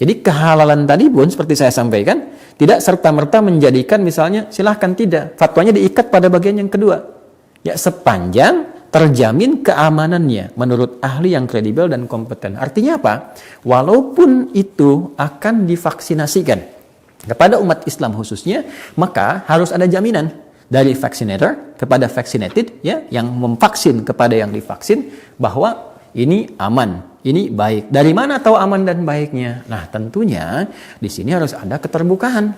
Jadi kehalalan tadi pun seperti saya sampaikan, tidak serta-merta menjadikan misalnya silahkan, tidak. Fatwanya diikat pada bagian yang kedua. Ya, sepanjang terjamin keamanannya menurut ahli yang kredibel dan kompeten. Artinya apa? Walaupun itu akan divaksinasikan kepada umat Islam khususnya, maka harus ada jaminan dari vaccinator kepada vaccinated ya, yang memvaksin kepada yang divaksin bahwa ini aman, ini baik. Dari mana tahu aman dan baiknya? Nah, tentunya di sini harus ada keterbukaan,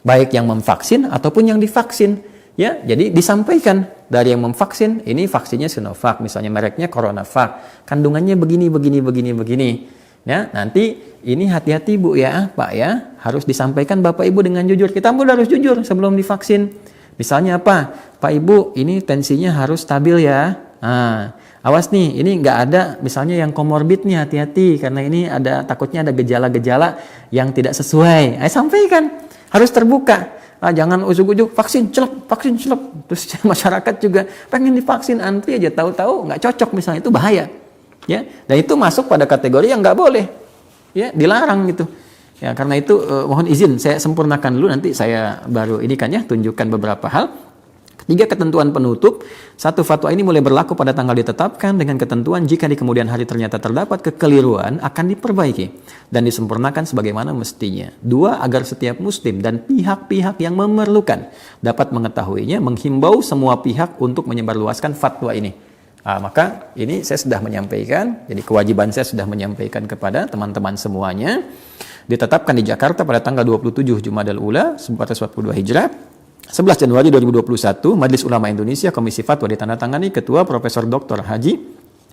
baik yang memvaksin ataupun yang divaksin. Ya, jadi disampaikan dari yang memvaksin, ini vaksinnya Sinovac, misalnya mereknya CoronaVac, kandungannya begini. Ya, nanti ini hati-hati Bu ya, Pak ya, harus disampaikan Bapak Ibu dengan jujur. Kita pun harus jujur sebelum divaksin. Misalnya apa? Pak Ibu, ini tensinya harus stabil ya. Nah, awas nih, ini nggak ada misalnya yang komorbid nih, hati-hati karena ini takutnya ada gejala-gejala yang tidak sesuai. Sampaikan, harus terbuka. Jangan ujuk-ujuk vaksin celep. Terus masyarakat juga pengen divaksin, antri aja, tahu-tahu nggak cocok misalnya, itu bahaya. Ya, dan itu masuk pada kategori yang nggak boleh, ya, dilarang gitu. Ya, karena itu mohon izin saya sempurnakan dulu, nanti saya baru ini kan ya, tunjukkan beberapa hal. 3, ketentuan penutup. 1, fatwa ini mulai berlaku pada tanggal ditetapkan dengan ketentuan jika di kemudian hari ternyata terdapat kekeliruan akan diperbaiki dan disempurnakan sebagaimana mestinya. 2, agar setiap muslim dan pihak-pihak yang memerlukan dapat mengetahuinya, menghimbau semua pihak untuk menyebarluaskan fatwa ini. Maka ini saya sudah menyampaikan, jadi kewajiban saya sudah menyampaikan kepada teman-teman semuanya. Ditetapkan di Jakarta pada tanggal 27 Jumadal Ula 1442 Hijrah, 11 Januari 2021, Majelis Ulama Indonesia Komisi Fatwa ditandatangani Ketua Profesor Dr. Haji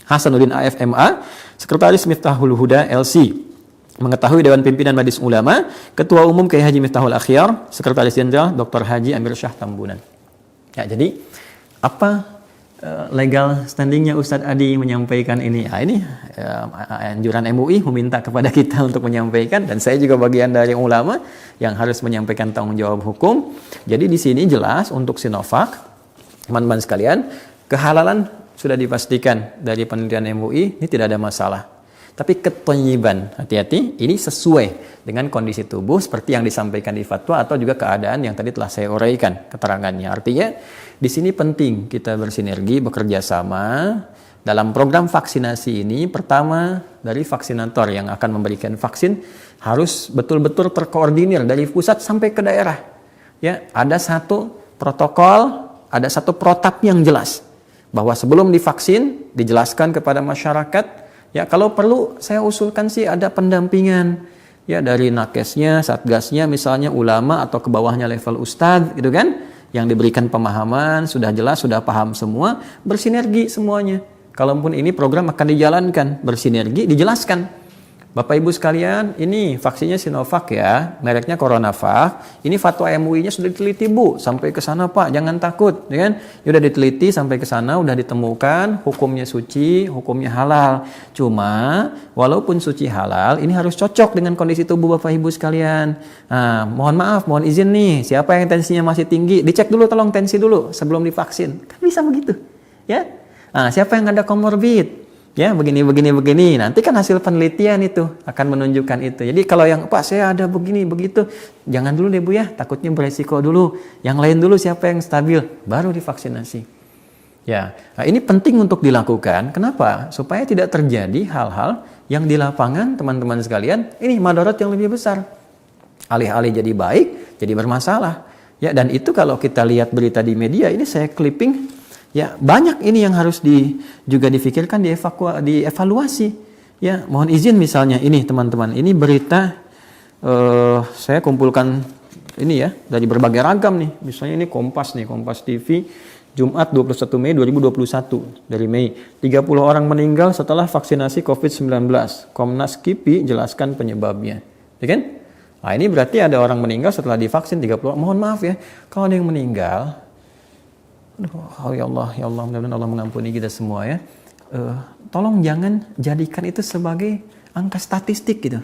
Hasanuddin AFMA, Sekretaris Miftahul Huda LC. Mengetahui Dewan Pimpinan Majelis Ulama, Ketua Umum Kiai Haji Miftahul Akhyar, Sekretaris Jenderal Dr. Haji Amir Syah Tambunan. Ya, jadi apa legal standingnya Ustadz Adi menyampaikan ini? Ini anjuran MUI meminta kepada kita untuk menyampaikan, dan saya juga bagian dari ulama yang harus menyampaikan tanggung jawab hukum. Jadi di sini jelas untuk Sinovac, teman-teman sekalian, kehalalan sudah dipastikan dari penelitian MUI, ini tidak ada masalah. Tapi ketonyiban, hati-hati, ini sesuai dengan kondisi tubuh seperti yang disampaikan di fatwa atau juga keadaan yang tadi telah saya uraikan keterangannya. Artinya di sini penting kita bersinergi, bekerja sama dalam program vaksinasi ini. Pertama, dari vaksinator yang akan memberikan vaksin harus betul-betul terkoordinir dari pusat sampai ke daerah. Ya, ada satu protokol, ada satu protap yang jelas bahwa sebelum divaksin dijelaskan kepada masyarakat. Ya, kalau perlu saya usulkan sih ada pendampingan ya dari nakesnya, satgasnya, misalnya ulama atau ke bawahnya level ustadz gitu kan, yang diberikan pemahaman, sudah jelas, sudah paham semua, bersinergi semuanya. Kalaupun ini program akan dijalankan, bersinergi, dijelaskan. Bapak Ibu sekalian, ini vaksinnya Sinovac ya, mereknya CoronaVac. Ini fatwa MUI-nya sudah diteliti Bu, sampai ke sana Pak, jangan takut, ya kan? Sudah diteliti sampai ke sana, sudah ditemukan hukumnya suci, hukumnya halal. Cuma walaupun suci halal, ini harus cocok dengan kondisi tubuh Bapak Ibu sekalian. Nah, mohon maaf, mohon izin nih, siapa yang tensinya masih tinggi, dicek dulu tolong tensi dulu sebelum divaksin. Kan bisa begitu, ya? Nah, siapa yang ada komorbid? Ya, begini. Nanti kan hasil penelitian itu akan menunjukkan itu. Jadi kalau yang, Pak, saya ada begini, begitu, jangan dulu deh Bu ya, takutnya beresiko dulu. Yang lain dulu siapa yang stabil, baru divaksinasi. Ya, nah ini penting untuk dilakukan. Kenapa? Supaya tidak terjadi hal-hal yang di lapangan, teman-teman sekalian, ini madarat yang lebih besar. Alih-alih jadi baik, jadi bermasalah. Ya, dan itu kalau kita lihat berita di media, ini saya clipping. Ya, banyak ini yang harus juga difikirkan, dievaluasi. Ya, mohon izin misalnya ini teman-teman, ini berita saya kumpulkan ini ya dari berbagai ragam nih. Misalnya ini Kompas TV, Jumat 21 Mei 2021 dari Mei. 30 orang meninggal setelah vaksinasi COVID-19. Komnas KIPI jelaskan penyebabnya. Ya kan? Nah, ini berarti ada orang meninggal setelah divaksin 30 orang. Mohon maaf ya, kalau ada yang meninggal, ya Allah, mudah-mudahan Allah mengampuni kita semua ya. Tolong jangan jadikan itu sebagai angka statistik gitu.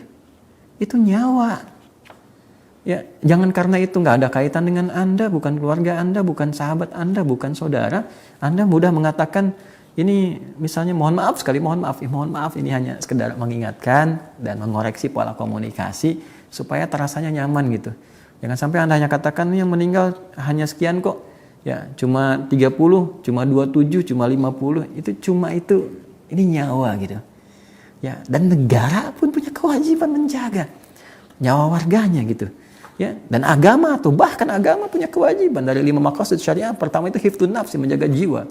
Itu nyawa. Ya, jangan karena itu nggak ada kaitan dengan Anda, bukan keluarga Anda, bukan sahabat Anda, bukan saudara, Anda mudah mengatakan ini misalnya mohon maaf ini hanya sekedar mengingatkan dan mengoreksi pola komunikasi supaya terasanya nyaman gitu. Jangan sampai Anda hanya katakan yang meninggal hanya sekian kok. Ya, cuma 30, cuma 27, cuma 50, itu ini nyawa gitu. Ya, dan negara pun punya kewajiban menjaga nyawa warganya gitu. Ya, dan agama atau bahkan agama punya kewajiban dari 5 maqasid syariah. Pertama itu hifdzun nafsi, menjaga jiwa.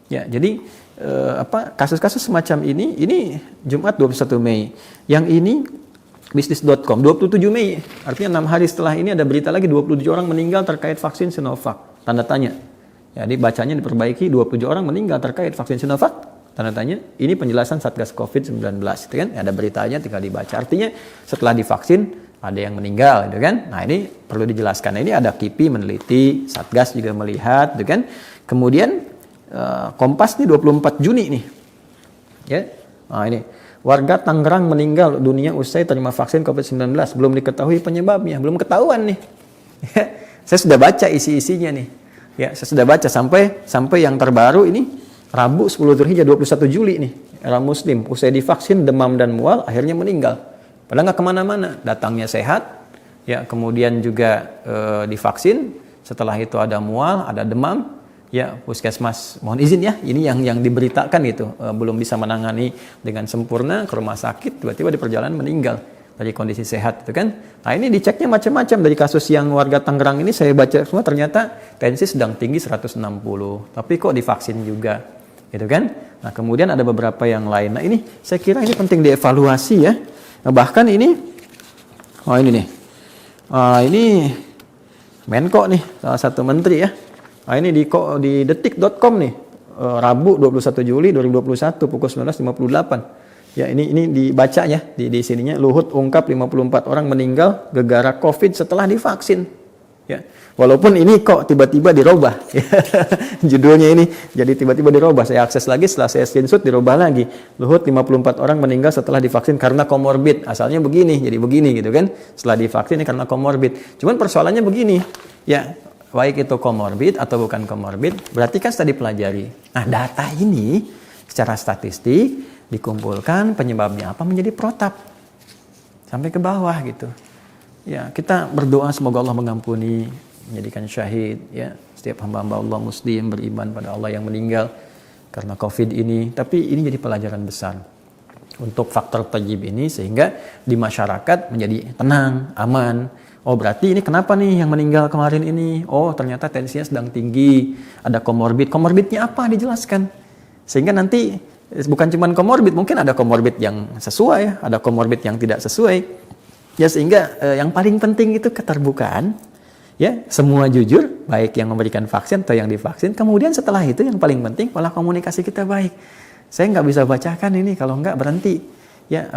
Ya, jadi kasus-kasus semacam ini Jumat 21 Mei. Yang ini bisnis.com 27 Mei. Artinya 6 hari setelah ini ada berita lagi 27 orang meninggal terkait vaksin Sinovac. Tanda tanya. Jadi bacanya diperbaiki, 27 orang meninggal terkait vaksin Sinovac. Tanda tanya. Ini penjelasan Satgas COVID-19, itu kan? Ada beritanya, tinggal dibaca. Artinya setelah divaksin ada yang meninggal, itu kan? Nah, ini perlu dijelaskan. Nah, ini ada KIPI meneliti, Satgas juga melihat, itu kan? Kemudian Kompas nih 24 Juni nih. Ya. Nah, ini warga Tangerang meninggal dunia usai terima vaksin COVID-19, belum diketahui penyebabnya, belum ketahuan nih. Saya sudah baca isi-isinya nih. Ya, saya sudah baca sampai yang terbaru ini Rabu 10 Dzulhijjah 21 Juli nih. Era Muslim usai divaksin demam dan mual akhirnya meninggal. Padahal nggak kemana-mana, datangnya sehat. Ya, kemudian juga divaksin. Setelah itu ada mual, ada demam. Ya, puskesmas mohon izin ya, ini yang diberitakan itu belum bisa menangani dengan sempurna ke rumah sakit, tiba-tiba di perjalanan meninggal dari kondisi sehat itu kan. Nah, ini diceknya macam-macam. Dari kasus yang warga Tangerang ini saya baca semua ternyata tensi sedang tinggi 160, tapi kok divaksin juga gitu kan. Nah, kemudian ada beberapa yang lain. Nah, ini saya kira ini penting dievaluasi ya. Nah, bahkan ini ini nih. Ini Menko nih, salah satu menteri ya. Nah, ini di detik.com nih. Rabu 21 Juli 2021 pukul 19.58. Ya, ini dibacanya di sininya. Luhut ungkap 54 orang meninggal gegara COVID setelah divaksin. Ya, walaupun ini kok tiba-tiba dirubah. Judulnya ini jadi tiba-tiba dirubah. Saya akses lagi, setelah saya screenshot dirubah lagi. Luhut 54 orang meninggal setelah divaksin karena komorbid. Asalnya begini, jadi begini gitu kan. Setelah divaksin ini karena komorbid. Cuman persoalannya begini. Ya, baik itu komorbid atau bukan komorbid, berarti kan sudah dipelajari. Nah, data ini secara statistik dikumpulkan, penyebabnya apa menjadi protap sampai ke bawah gitu. Ya, kita berdoa semoga Allah mengampuni, menjadikan syahid ya setiap hamba-hamba Allah muslim beriman pada Allah yang meninggal karena Covid ini. Tapi ini jadi pelajaran besar untuk faktor thayyib ini sehingga di masyarakat menjadi tenang, aman. Oh, berarti ini kenapa nih yang meninggal kemarin ini? Oh, ternyata tensinya sedang tinggi, ada komorbid. Komorbidnya apa dijelaskan. Sehingga nanti bukan cuma komorbid, mungkin ada komorbid yang sesuai, ada komorbid yang tidak sesuai. Ya, sehingga yang paling penting itu keterbukaan. Ya, semua jujur, baik yang memberikan vaksin atau yang divaksin. Kemudian setelah itu yang paling penting pola komunikasi kita baik. Saya nggak bisa bacakan ini kalau nggak berhenti. Ya,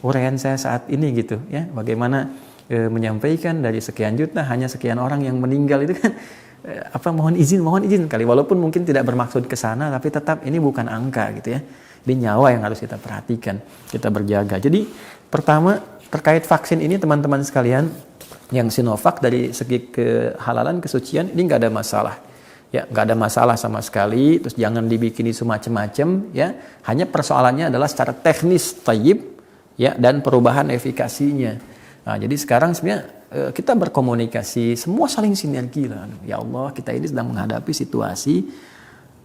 uraian saya saat ini gitu. Ya, bagaimana menyampaikan dari sekian juta hanya sekian orang yang meninggal itu kan. Mohon izin kali, walaupun mungkin tidak bermaksud ke sana, tapi tetap ini bukan angka gitu ya. Ini nyawa yang harus kita perhatikan, kita berjaga. Jadi pertama terkait vaksin ini teman-teman sekalian, yang Sinovac dari segi kehalalan kesucian ini nggak ada masalah. Ya, nggak ada masalah sama sekali. Terus jangan dibikin isu macam-macam. Ya, hanya persoalannya adalah secara teknis thayyib, ya, dan perubahan efikasinya. Nah, jadi sekarang sebenarnya kita berkomunikasi, semua saling sinergi lah. Ya Allah, kita ini sedang menghadapi situasi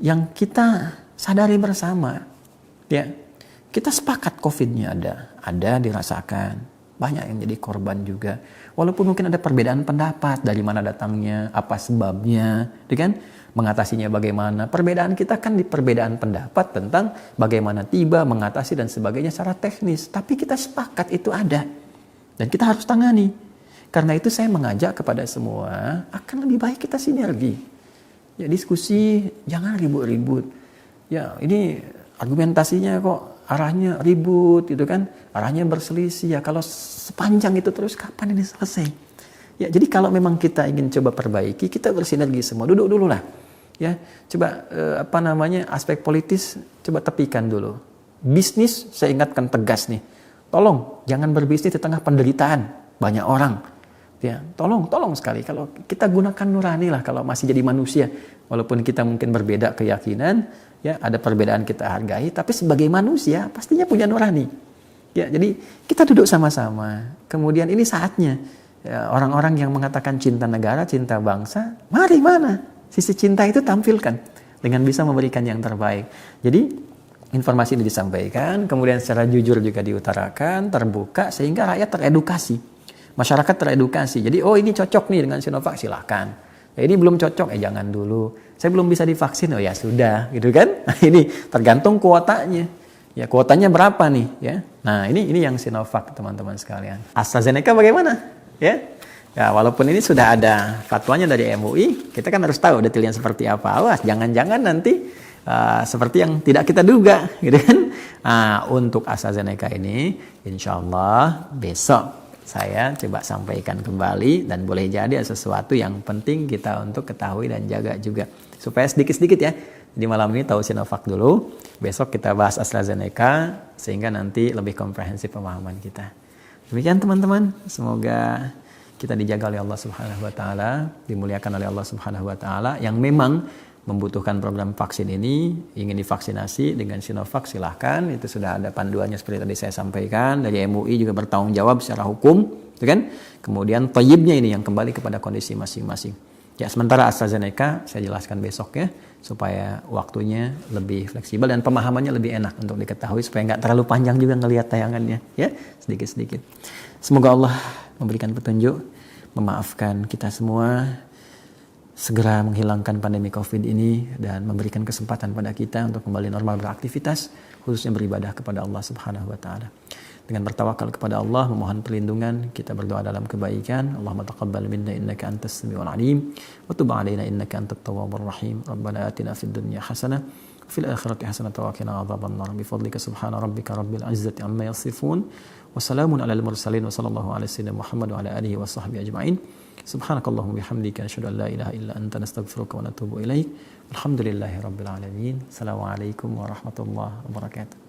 yang kita sadari bersama. Ya, kita sepakat COVID-nya ada dirasakan. Banyak yang jadi korban juga. Walaupun mungkin ada perbedaan pendapat dari mana datangnya, apa sebabnya, kan? Mengatasinya bagaimana. Perbedaan kita kan di perbedaan pendapat tentang bagaimana tiba, mengatasi dan sebagainya secara teknis. Tapi kita sepakat itu ada. Dan kita harus tangani. Karena itu saya mengajak kepada semua, akan lebih baik kita sinergi. Ya, diskusi, jangan ribut-ribut. Ya, ini argumentasinya kok arahnya ribut gitu kan, arahnya berselisih. Ya kalau sepanjang itu terus kapan ini selesai? Ya, jadi kalau memang kita ingin coba perbaiki, kita bersinergi semua. Duduk dulu lah. Ya, coba aspek politis coba tepikan dulu. Bisnis saya ingatkan tegas nih. Tolong jangan berbisnis di tengah penderitaan banyak orang. Ya, tolong sekali kalau kita gunakan nurani lah kalau masih jadi manusia. Walaupun kita mungkin berbeda keyakinan, ya ada perbedaan kita hargai, tapi sebagai manusia pastinya punya nurani. Ya, jadi kita duduk sama-sama. Kemudian ini saatnya ya, orang-orang yang mengatakan cinta negara, cinta bangsa, mari mana sisi cinta itu tampilkan dengan bisa memberikan yang terbaik. Jadi informasi ini disampaikan, kemudian secara jujur juga diutarakan, terbuka sehingga rakyat teredukasi, masyarakat teredukasi. Jadi oh ini cocok nih dengan Sinovac, silahkan. Ya, ini belum cocok, jangan dulu. Saya belum bisa divaksin, oh ya sudah, gitu kan? Nah, ini tergantung kuotanya. Ya, kuotanya berapa nih? Ya, nah ini yang Sinovac, teman-teman sekalian. AstraZeneca bagaimana? Ya, walaupun ini sudah ada fatwanya dari MUI, kita kan harus tahu detailnya seperti apa. Awas, jangan-jangan nanti seperti yang tidak kita duga, gitu kan? Nah, untuk AstraZeneca ini, insya Allah besok saya coba sampaikan kembali dan boleh jadi ada sesuatu yang penting kita untuk ketahui dan jaga juga. Supaya sedikit-sedikit ya. Jadi malam ini tahu Sinovac dulu, besok kita bahas AstraZeneca sehingga nanti lebih komprehensif pemahaman kita. Demikian teman-teman, semoga kita dijaga oleh Allah Subhanahu wa taala, dimuliakan oleh Allah Subhanahu wa taala yang memang membutuhkan program vaksin ini, ingin divaksinasi dengan Sinovac silahkan, itu sudah ada panduannya seperti tadi saya sampaikan, dari MUI juga bertanggung jawab secara hukum, gitu kan? Kemudian thayyibnya ini yang kembali kepada kondisi masing-masing. Ya, sementara AstraZeneca saya jelaskan besok ya, supaya waktunya lebih fleksibel dan pemahamannya lebih enak untuk diketahui supaya nggak terlalu panjang juga ngelihat tayangannya, ya, sedikit-sedikit. Semoga Allah memberikan petunjuk, memaafkan kita semua, segera menghilangkan pandemi COVID ini dan memberikan kesempatan pada kita untuk kembali normal beraktivitas, khususnya beribadah kepada Allah Subhanahu wa taala. Dengan bertawakal kepada Allah, memohon perlindungan, kita berdoa dalam kebaikan. Allahumma taqabbal minna innaka antas samiul alim wa tub 'alaina innaka antat tawwabur rahim. Rabbana atina fid dunya hasanah wa fil akhirati hasanah wa qina adzabannar. Bi fadlika subhana rabbika rabbil izzati amma yasifun wa salamun alal mursalin wa sallallahu ala sayyidina Muhammad wa ala alihi wa sahbihi ajma'in. Subhanakallahumma bihamdika asyhadu an la ilaha illa anta nastaghfiruka wa natubu ilaik. Alhamdulillahirabbil alamin. Assalamualaikum warahmatullahi wabarakatuh.